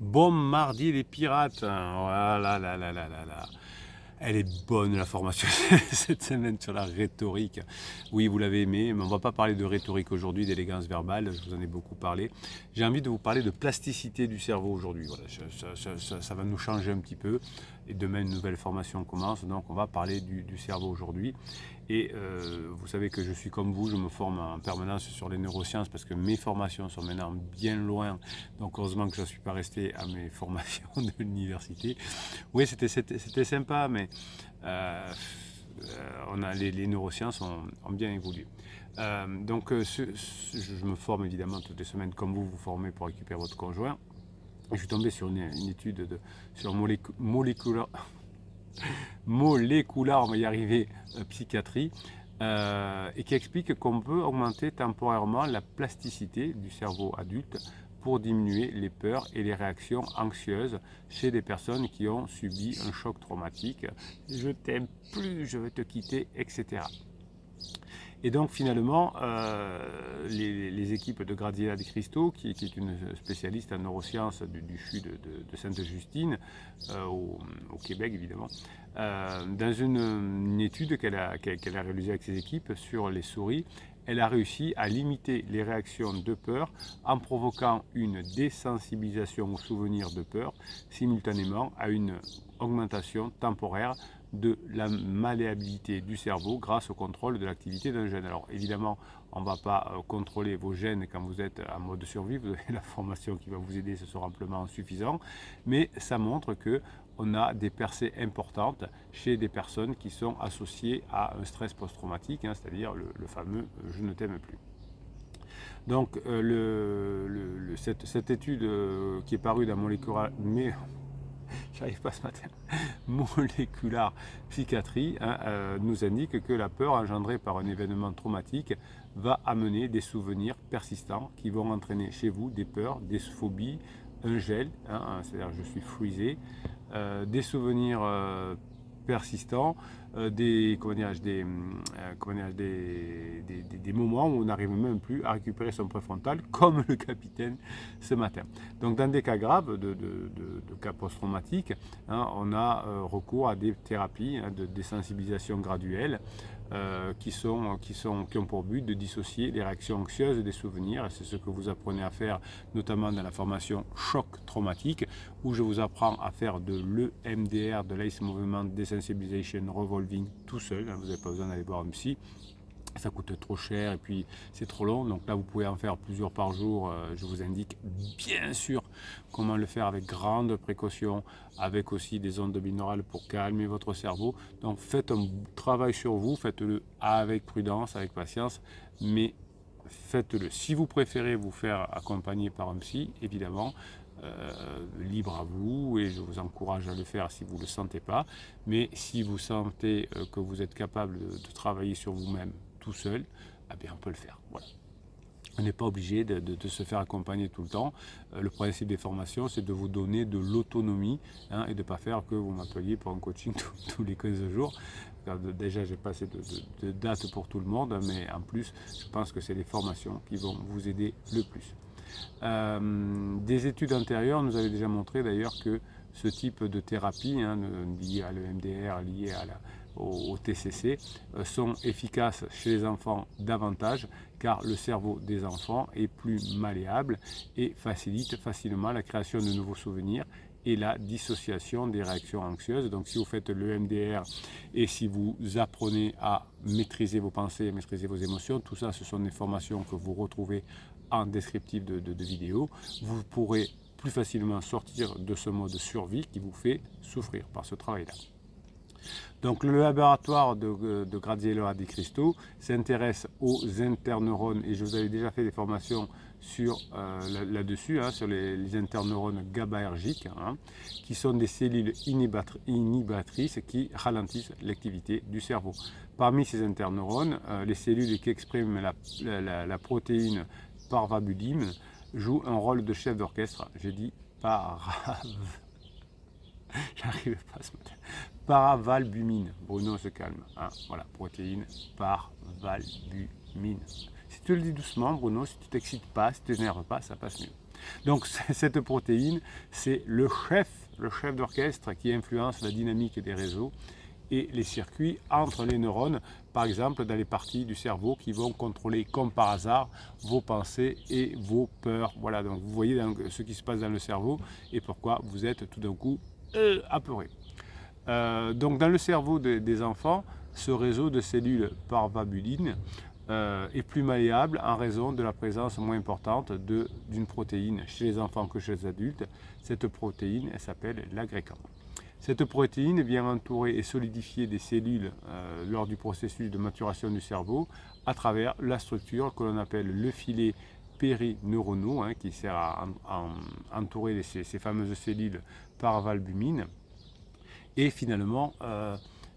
Bon mardi les pirates. Voilà, là, là, là, là, là. Elle est bonne la formation cette semaine sur la rhétorique. Oui, vous l'avez aimé, mais on ne va pas parler de rhétorique aujourd'hui, d'élégance verbale, je vous en ai beaucoup parlé. J'ai envie de vous parler de plasticité du cerveau aujourd'hui. Voilà, ça va nous changer un petit peu. Et demain, une nouvelle formation commence, donc on va parler du cerveau aujourd'hui. Et vous savez que je suis comme vous, je me forme en permanence sur les neurosciences parce que mes formations sont maintenant bien loin. Donc heureusement que je ne suis pas resté à mes formations de l'université. Oui, c'était sympa, mais euh, les neurosciences ont bien évolué. Je me forme évidemment toutes les semaines comme vous vous formez pour récupérer votre conjoint. Et je suis tombé sur une étude sur moléculaire, on va y arriver, psychiatrie, et qui explique qu'on peut augmenter temporairement la plasticité du cerveau adulte pour diminuer les peurs et les réactions anxieuses chez des personnes qui ont subi un choc traumatique. Je t'aime plus, je veux te quitter, etc. Et donc finalement, les équipes de Graziella Di Cristo, qui est une spécialiste en neurosciences du CHU de Sainte-Justine, au Québec évidemment, dans une étude qu'elle a réalisée avec ses équipes sur les souris, elle a réussi à limiter les réactions de peur en provoquant une désensibilisation aux souvenirs de peur, simultanément à une augmentation temporaire de la malléabilité du cerveau grâce au contrôle de l'activité d'un gène. Alors évidemment, on ne va pas contrôler vos gènes quand vous êtes en mode survie, vous avez la formation qui va vous aider, ce sera amplement suffisant, mais ça montre que on a des percées importantes chez des personnes qui sont associées à un stress post-traumatique, hein, c'est-à-dire le fameux je ne t'aime plus. Donc cette étude qui est parue dans Molecular, j'arrive pas ce matin, moléculaire psychiatrie, hein, nous indique que la peur engendrée par un événement traumatique va amener des souvenirs persistants qui vont entraîner chez vous des peurs, des phobies, un gel, hein, c'est-à-dire je suis freezé, des souvenirs persistants, des moments où on n'arrive même plus à récupérer son préfrontal, comme le capitaine ce matin. Donc dans des cas graves, de cas post-traumatiques, hein, on a recours à des thérapies, hein, de désensibilisation graduelle qui ont pour but de dissocier les réactions anxieuses des souvenirs. Et c'est ce que vous apprenez à faire, notamment dans la formation choc traumatique, où je vous apprends à faire de l'EMDR, de l'Ice Movement Desensitization Revolving, tout seul. Hein, vous n'avez pas besoin d'aller voir un psy. Ça coûte trop cher et puis c'est trop long. Donc là, vous pouvez en faire plusieurs par jour. Je vous indique bien sûr comment le faire avec grande précaution, avec aussi des ondes binaurales pour calmer votre cerveau. Donc faites un travail sur vous, faites-le avec prudence, avec patience, mais faites-le. Si vous préférez vous faire accompagner par un psy, évidemment, libre à vous et je vous encourage à le faire si vous ne le sentez pas. Mais si vous sentez que vous êtes capable de travailler sur vous-même tout seul, eh bien, on peut le faire. Voilà. On n'est pas obligé de se faire accompagner tout le temps. Le principe des formations, c'est de vous donner de l'autonomie, hein, et de ne pas faire que vous m'appeliez pour un coaching tous les 15 jours. Déjà, j'ai pas assez de dates pour tout le monde, mais en plus, je pense que c'est les formations qui vont vous aider le plus. Des études antérieures nous avaient déjà montré d'ailleurs que ce type de thérapie, hein, liée à l'EMDR, liée au TCC, sont efficaces chez les enfants davantage car le cerveau des enfants est plus malléable et facilite facilement la création de nouveaux souvenirs et la dissociation des réactions anxieuses. Donc si vous faites l'EMDR et si vous apprenez à maîtriser vos pensées, maîtriser vos émotions, tout ça ce sont des formations que vous retrouvez en descriptif de vidéo, vous pourrez plus facilement sortir de ce mode survie qui vous fait souffrir par ce travail-là. Donc le laboratoire de Graziella Di Cristo s'intéresse aux interneurones et je vous avais déjà fait des formations là-dessus, hein, sur les interneurones GABAergiques, hein, qui sont des cellules inhibitrices qui ralentissent l'activité du cerveau. Parmi ces interneurones, les cellules qui expriment la protéine parvabudine jouent un rôle de chef d'orchestre. J'ai dit j'arrive pas ce matin. Paravalbumine. Bruno se calme. Hein, voilà, protéine parvalbumine. Si tu le dis doucement, Bruno, si tu t'excites pas, si tu t'énerves pas, ça passe mieux. Donc cette protéine, c'est le chef d'orchestre qui influence la dynamique des réseaux et les circuits entre les neurones, par exemple dans les parties du cerveau qui vont contrôler comme par hasard vos pensées et vos peurs. Voilà, donc vous voyez ce qui se passe dans le cerveau et pourquoi vous êtes tout d'un coup apeuré. Donc dans le cerveau des enfants, ce réseau de cellules parvabulines est plus malléable en raison de la présence moins importante d'une protéine chez les enfants que chez les adultes. Cette protéine, elle s'appelle l'agrégant. Cette protéine vient entourer et solidifier des cellules lors du processus de maturation du cerveau à travers la structure que l'on appelle le filet périneuronaux, qui sert à entourer ces fameuses cellules par valbumine. Et finalement,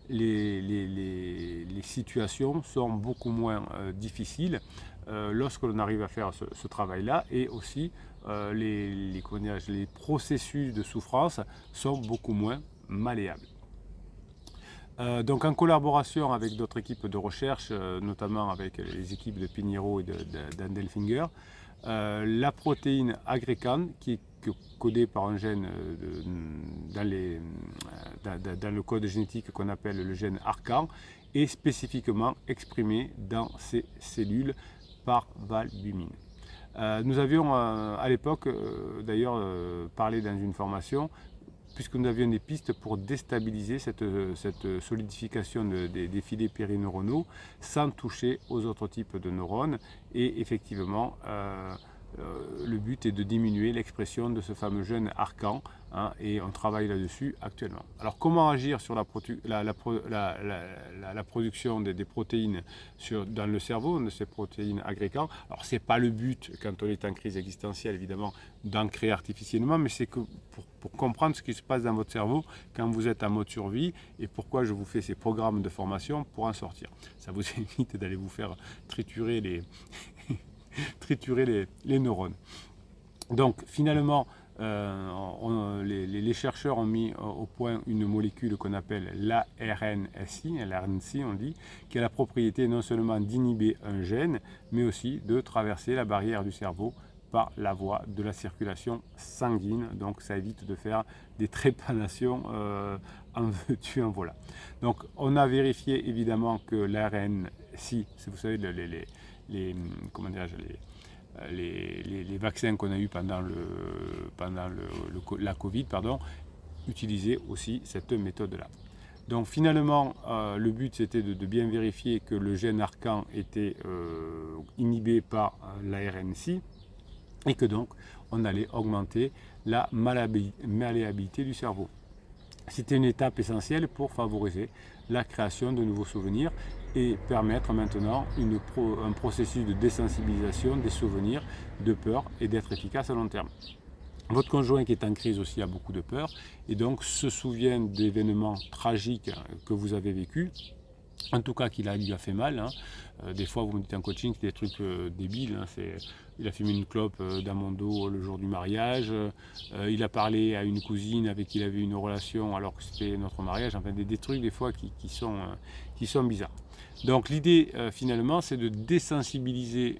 les situations sont beaucoup moins difficiles lorsque l'on arrive à faire ce travail-là, et aussi les processus de souffrance sont beaucoup moins malléables. Donc en collaboration avec d'autres équipes de recherche, notamment avec les équipes de Pinheiro et d'Andelfinger, la protéine agrégane, qui est codée par un gène dans le code génétique qu'on appelle le gène ARCAN, est spécifiquement exprimée dans ces cellules par valbumine. Nous avions à l'époque d'ailleurs parlé dans une formation, puisque nous avions des pistes pour déstabiliser cette solidification des filets périneuronaux sans toucher aux autres types de neurones. Et effectivement, le but est de diminuer l'expression de ce fameux gène ARCAN, et on travaille là-dessus actuellement. Alors comment agir sur la production des protéines dans le cerveau, de ces protéines agrégants? Alors c'est pas le but quand on est en crise existentielle évidemment d'en créer artificiellement, mais c'est que pour comprendre ce qui se passe dans votre cerveau quand vous êtes en mode survie, et pourquoi je vous fais ces programmes de formation pour en sortir. Ça vous évite d'aller vous faire triturer les neurones. Donc finalement, les chercheurs ont mis au point une molécule qu'on appelle l'ARNSI, on dit, qui a la propriété non seulement d'inhiber un gène, mais aussi de traverser la barrière du cerveau par la voie de la circulation sanguine. Donc ça évite de faire des trépanations en veux-tu, en voilà. Donc on a vérifié évidemment que l'ARNSI, vous savez, les vaccins qu'on a eu pendant la Covid, utilisaient aussi cette méthode-là. Donc finalement, le but c'était de bien vérifier que le gène ARCAN était inhibé par l'ARNSI, et que donc on allait augmenter la malléabilité du cerveau. C'était une étape essentielle pour favoriser la création de nouveaux souvenirs et permettre maintenant un processus de désensibilisation des souvenirs de peur et d'être efficace à long terme. Votre conjoint qui est en crise aussi a beaucoup de peur et donc se souvient d'événements tragiques que vous avez vécus, en tout cas qu'il lui a fait mal. Des fois vous me dites en coaching c'est des trucs débiles, il a fumé une clope dans mon dos le jour du mariage, il a parlé à une cousine avec qui il avait une relation alors que c'était notre mariage, enfin des trucs des fois qui sont bizarres. Donc l'idée finalement c'est de désensibiliser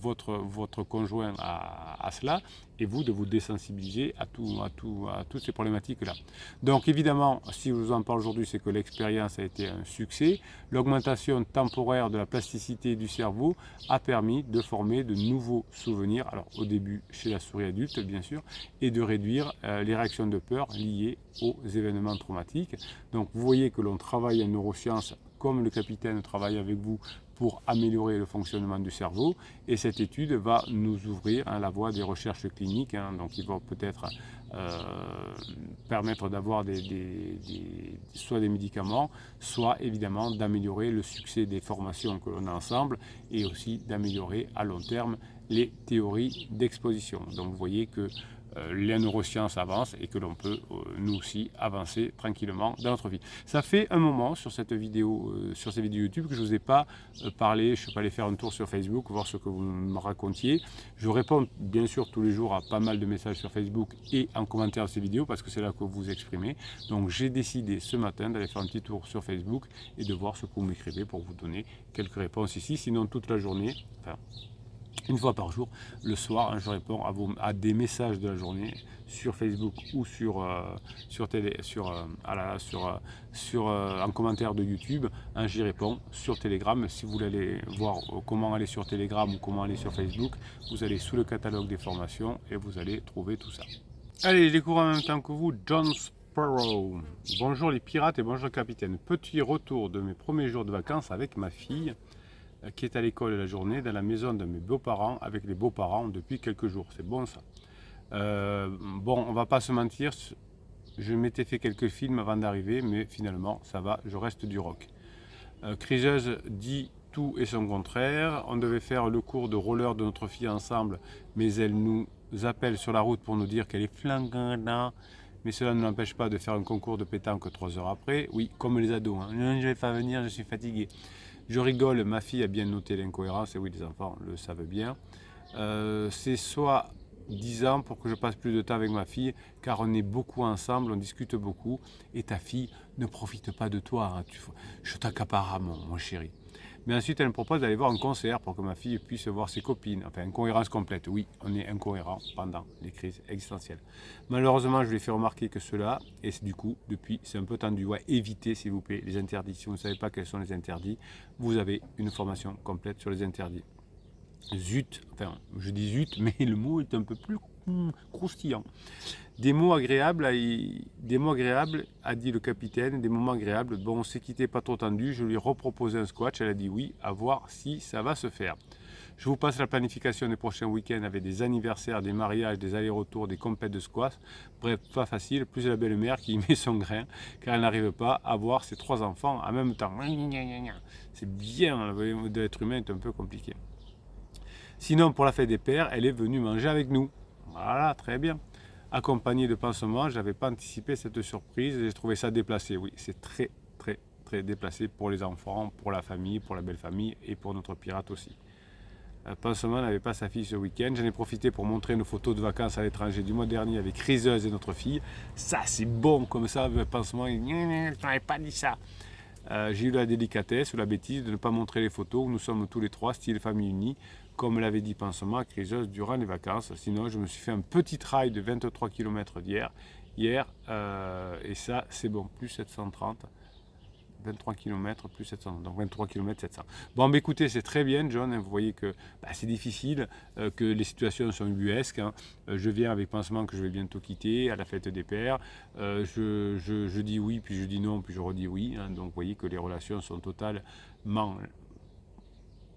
votre conjoint à cela, et vous de vous désensibiliser à toutes ces problématiques là. Donc évidemment, si je vous en parle aujourd'hui, c'est que l'expérience a été un succès. L'augmentation temporaire de la plasticité du cerveau a permis de former de nouveaux souvenirs, alors au début chez la souris adulte bien sûr, et de réduire les réactions de peur liées aux événements traumatiques. Donc vous voyez que l'on travaille en neurosciences comme le capitaine travaille avec vous pour améliorer le fonctionnement du cerveau, et cette étude va nous ouvrir la voie des recherches cliniques, donc il va peut-être permettre d'avoir soit des médicaments, soit évidemment d'améliorer le succès des formations que l'on a ensemble, et aussi d'améliorer à long terme les théories d'exposition. Donc vous voyez que les neurosciences avancent et que l'on peut nous aussi avancer tranquillement dans notre vie. Ça fait un moment sur ces vidéos YouTube que je ne vous ai pas parlé. Je ne suis pas allé faire un tour sur Facebook, voir ce que vous me racontiez. Je réponds bien sûr tous les jours à pas mal de messages sur Facebook et en commentaire de ces vidéos parce que c'est là que vous vous exprimez. Donc j'ai décidé ce matin d'aller faire un petit tour sur Facebook et de voir ce que vous m'écrivez pour vous donner quelques réponses ici. Sinon toute la journée, Une fois par jour, le soir, je réponds à des messages de la journée sur Facebook ou en commentaire de YouTube. J'y réponds sur Telegram. Si vous voulez aller voir comment aller sur Telegram ou comment aller sur Facebook, vous allez sous le catalogue des formations et vous allez trouver tout ça. Allez, je découvre en même temps que vous John Sparrow. Bonjour les pirates et bonjour le capitaine. Petit retour de mes premiers jours de vacances avec ma fille qui est à l'école la journée, dans la maison de mes beaux-parents, avec les beaux-parents depuis quelques jours. C'est bon ça. Bon, on va pas se mentir, je m'étais fait quelques films avant d'arriver, mais finalement, ça va, je reste du rock. Criseuse dit tout et son contraire. On devait faire le cours de roller de notre fille ensemble, mais elle nous appelle sur la route pour nous dire qu'elle est flangante. Mais cela ne l'empêche pas de faire un concours de pétanque 3 heures après. Oui, comme les ados. Hein. Non, je vais pas venir, je suis fatigué. Je rigole, ma fille a bien noté l'incohérence, et oui, les enfants le savent bien. C'est soit 10 ans pour que je passe plus de temps avec ma fille, car on est beaucoup ensemble, on discute beaucoup, et ta fille ne profite pas de toi. Hein, je t'accapare, mon chéri. Mais ensuite, elle me propose d'aller voir un concert pour que ma fille puisse voir ses copines. Enfin, incohérence complète. Oui, on est incohérent pendant les crises existentielles. Malheureusement, je lui ai fait remarquer que cela, et du coup, depuis, c'est un peu tendu. Ouais, évitez, s'il vous plaît, les interdits. Si vous ne savez pas quels sont les interdits, vous avez une formation complète sur les interdits. Zut, enfin, je dis zut, mais le mot est un peu plus croustillant. Des mots agréables, a dit le capitaine, des moments agréables. Bon, on s'est quitté pas trop tendu, je lui ai reproposé un squash, elle a dit oui, à voir si ça va se faire. Je vous passe la planification des prochains week-ends avec des anniversaires, des mariages, des allers-retours, des compètes de squash. Bref, pas facile, plus la belle-mère qui met son grain, car elle n'arrive pas à voir ses 3 enfants en même temps. C'est bien, l'être humain est un peu compliqué. Sinon, pour la fête des pères, elle est venue manger avec nous. Voilà, très bien. Accompagnée de pansements, je n'avais pas anticipé cette surprise et j'ai trouvé ça déplacé. Oui, c'est très, très, très déplacé pour les enfants, pour la famille, pour la belle famille et pour notre pirate aussi. Pansement n'avait pas sa fille ce week-end. J'en ai profité pour montrer nos photos de vacances à l'étranger du mois dernier avec Criseuse et notre fille. Ça, c'est bon comme ça. Pansement, je n'avais pas dit ça. J'ai eu la délicatesse ou la bêtise de ne pas montrer les photos où nous sommes tous les trois, style famille unie, comme l'avait dit Pansement à Criseuse durant les vacances. Sinon, je me suis fait un petit trail de 23 km hier, et ça, c'est bon, plus 730. 23 km plus 700, donc 23 km 700. Bon, mais écoutez, c'est très bien, John. Vous voyez que c'est difficile, que les situations sont ubuesques. Hein. Je viens avec Pansement que je vais bientôt quitter à la fête des pères. Je dis oui, puis je dis non, puis je redis oui. Hein. Donc, vous voyez que les relations sont totalement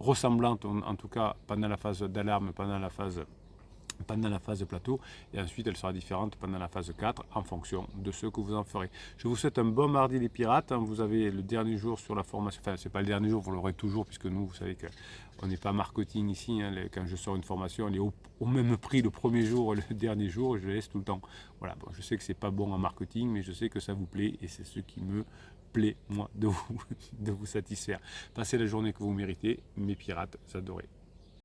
ressemblantes, en tout cas pendant la phase d'alarme, pendant la phase plateau, et ensuite elle sera différente pendant la phase 4 en fonction de ce que vous en ferez. Je vous souhaite un bon mardi les pirates. Vous avez le dernier jour sur la formation, enfin c'est pas le dernier jour, vous l'aurez toujours, puisque nous, vous savez qu'on n'est pas marketing ici. Hein. Quand je sors une formation, elle est au même prix le premier jour et le dernier jour, et je laisse tout le temps. Voilà, bon, je sais que c'est pas bon en marketing, mais je sais que ça vous plaît, et c'est ce qui me plaît, moi, de vous satisfaire. Passez la journée que vous méritez, mes pirates adorés.